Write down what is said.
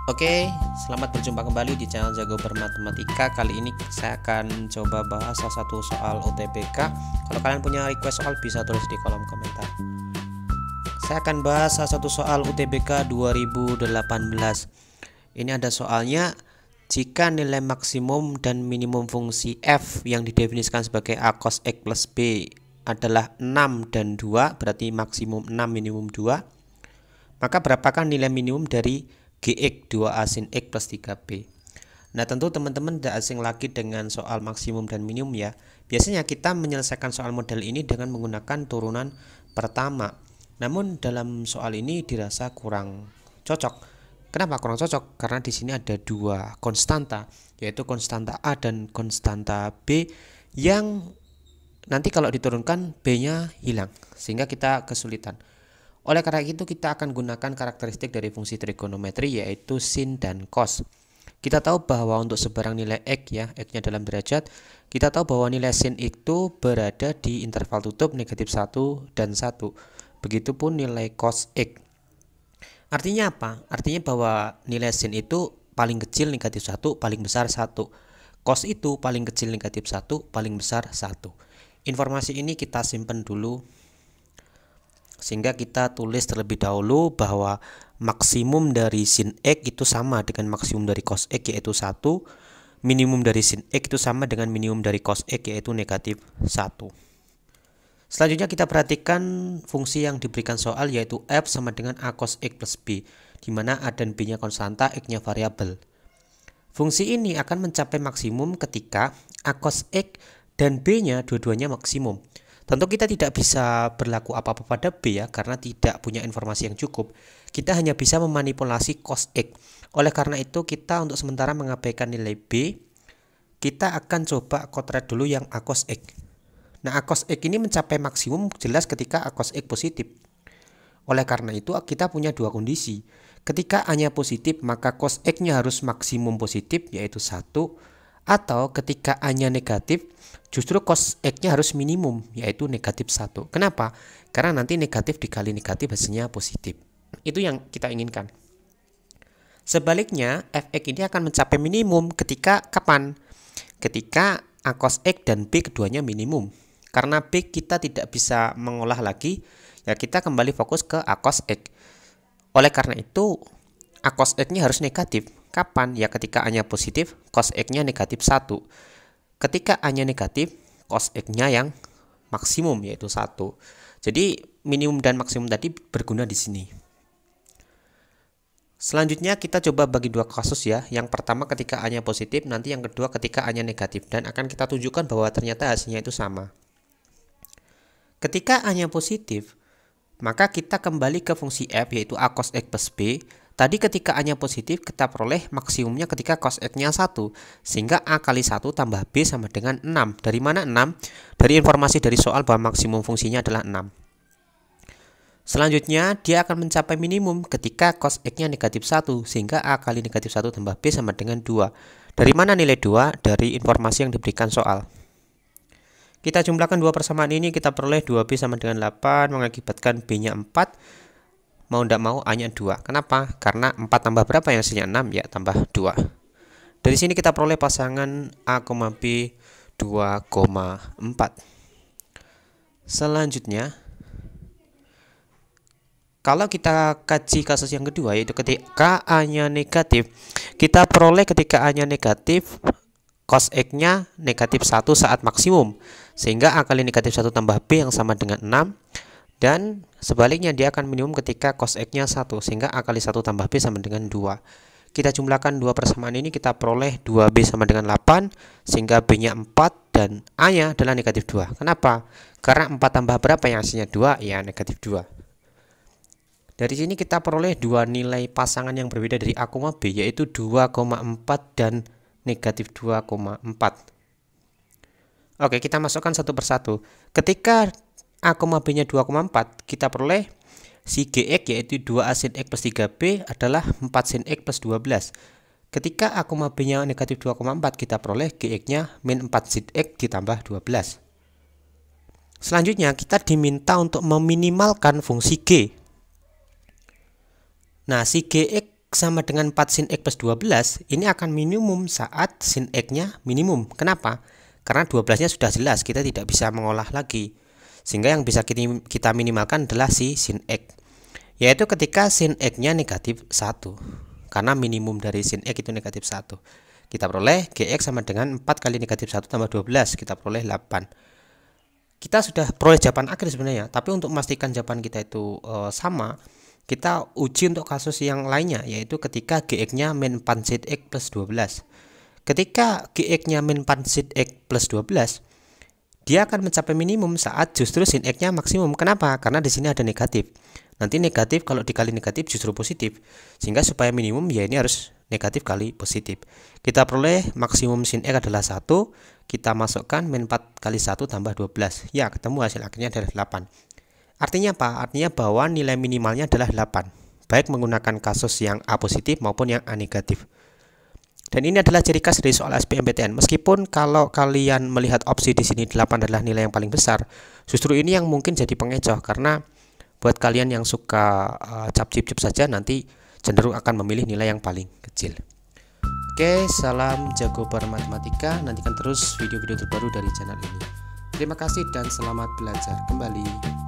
Oke, selamat berjumpa kembali di channel Jago Bermatematika. Kali ini saya akan coba bahas salah satu soal UTBK. Kalau kalian punya request soal bisa tulis di kolom komentar. Saya akan bahas salah satu soal UTBK 2018. Ini ada soalnya, jika nilai maksimum dan minimum fungsi f yang didefinisikan sebagai a cos x plus b adalah 6 dan 2, berarti maksimum 6 minimum 2, maka berapakah nilai minimum dari gx 2a sin x plus 3b. Nah, tentu teman-teman tidak asing lagi dengan soal maksimum dan minimum ya. Biasanya kita menyelesaikan soal model ini dengan menggunakan turunan pertama. Namun dalam soal ini dirasa kurang cocok. Kenapa kurang cocok? Karena di sini ada dua konstanta, yaitu konstanta A dan konstanta B, yang nanti kalau diturunkan B-nya hilang, sehingga kita kesulitan. Oleh karena itu kita akan gunakan karakteristik dari fungsi trigonometri, yaitu sin dan cos. Kita tahu bahwa untuk sebarang nilai x ya, x-nya dalam derajat, kita tahu bahwa nilai sin itu berada di interval tutup negatif 1 dan 1. Begitupun nilai cos x. Artinya apa? Artinya bahwa nilai sin itu paling kecil negatif 1, paling besar 1. Cos itu paling kecil negatif 1, paling besar 1. Informasi ini kita simpan dulu, sehingga kita tulis terlebih dahulu bahwa maksimum dari sin x itu sama dengan maksimum dari cos x, yaitu 1. Minimum dari sin x itu sama dengan minimum dari cos x, yaitu negatif 1. Selanjutnya kita perhatikan fungsi yang diberikan soal, yaitu f sama dengan a cos x plus b, di mana a dan b nya konstanta, x nya variabel. Fungsi ini akan mencapai maksimum ketika a cos x dan b nya dua-duanya maksimum. Tentu kita tidak bisa berlaku apa-apa pada B ya, karena tidak punya informasi yang cukup. Kita hanya bisa memanipulasi cos X. Oleh karena itu kita untuk sementara mengabaikan nilai B. Kita akan coba kotret dulu yang a cos X. Nah, a cos X ini mencapai maksimum jelas ketika a cos X positif. Oleh karena itu kita punya dua kondisi. Ketika A-nya positif, maka cos X-nya harus maksimum positif, yaitu 1. Atau ketika A-nya negatif, justru cos X-nya harus minimum, yaitu negatif 1. Kenapa? Karena nanti negatif dikali negatif hasilnya positif. Itu yang kita inginkan. Sebaliknya, fx ini akan mencapai minimum ketika kapan? Ketika a cos X dan b keduanya minimum. Karena b kita tidak bisa mengolah lagi, ya kita kembali fokus ke a cos X. Oleh karena itu, a cos X-nya harus negatif. Kapan? Ya ketika A-nya positif, cos X-nya negatif 1. Ketika A-nya negatif, cos X-nya yang maksimum, yaitu 1. Jadi minimum dan maksimum tadi berguna di sini. Selanjutnya kita coba bagi dua kasus ya. Yang pertama ketika A-nya positif, nanti yang kedua ketika A-nya negatif. Dan akan kita tunjukkan bahwa ternyata hasilnya itu sama. Ketika A-nya positif, maka kita kembali ke fungsi f, yaitu a cos x plus b. Tadi ketika A-nya positif, kita peroleh maksimumnya ketika cos X-nya 1. Sehingga A kali 1 tambah B sama dengan 6. Dari mana 6? Dari informasi dari soal bahwa maksimum fungsinya adalah 6. Selanjutnya, dia akan mencapai minimum ketika cos X-nya negatif 1. Sehingga A kali negatif 1 tambah B sama dengan 2. Dari mana nilai 2? Dari informasi yang diberikan soal. Kita jumlahkan dua persamaan ini, kita peroleh 2B sama dengan 8, mengakibatkan B-nya 4. Mau tidak mau A-nya 2. Kenapa? Karena 4 tambah berapa yang hasilnya 6? Ya, tambah 2. Dari sini kita peroleh pasangan A, B 2,4. Selanjutnya, kalau kita kaji kasus yang kedua, yaitu ketika A-nya negatif, kita peroleh ketika A-nya negatif, cos X-nya negatif 1 saat maksimum. Sehingga A kali negatif 1 tambah B yang sama dengan 6. Dan sebaliknya dia akan minimum ketika cos X-nya 1, sehingga A kali 1 tambah B sama dengan 2. Kita jumlahkan dua persamaan ini, kita peroleh 2B sama dengan 8, sehingga B-nya 4 dan A-nya adalah negatif 2. Kenapa? Karena 4 tambah berapa yang hasilnya 2? Ya, negatif 2. Dari sini kita peroleh dua nilai pasangan yang berbeda dari A, B, yaitu 2,4 dan negatif 2,4. Oke, kita masukkan satu persatu. Ketika A, B nya 2,4, kita peroleh si Gx, yaitu 2A sin X plus 3B adalah 4 sin X plus 12. Ketika A, B nya negatif 2,4, kita peroleh Gx nya min 4 sin X ditambah 12. Selanjutnya kita diminta untuk meminimalkan fungsi G. Nah, si Gx sama dengan 4 sin X plus 12, ini akan minimum saat sin X-nya minimum. Kenapa? Karena 12-nya sudah jelas, kita tidak bisa mengolah lagi. Sehingga yang bisa kita minimalkan adalah si sin X, yaitu ketika sin X-nya negatif 1. Karena minimum dari sin X itu negatif 1. Kita peroleh GX sama dengan 4 kali negatif 1 tambah 12, kita peroleh 8. Kita sudah peroleh jawaban akhir sebenarnya, tapi untuk memastikan jawaban kita itu sama, kita uji untuk kasus yang lainnya, yaitu ketika GX-nya min 4 sin X plus 12. Ketika GX-nya min 4 sin X plus 12, dia akan mencapai minimum saat justru sin X-nya maksimum. Kenapa? Karena di sini ada negatif. Nanti negatif kalau dikali negatif justru positif. Sehingga supaya minimum ya ini harus negatif kali positif. Kita peroleh maksimum sin X adalah 1. Kita masukkan min 4 kali 1 tambah 12. Ya, ketemu hasil akhirnya adalah 8. Artinya apa? Artinya bahwa nilai minimalnya adalah 8, baik menggunakan kasus yang A positif maupun yang A negatif. Dan ini adalah ciri khas dari soal SBMPTN. Meskipun kalau kalian melihat opsi di sini 8 adalah nilai yang paling besar, justru ini yang mungkin jadi pengecoh, karena buat kalian yang suka cap-cip-cip saja nanti cenderung akan memilih nilai yang paling kecil. Oke, salam jago bermatematika. Nantikan terus video-video terbaru dari channel ini. Terima kasih dan selamat belajar kembali.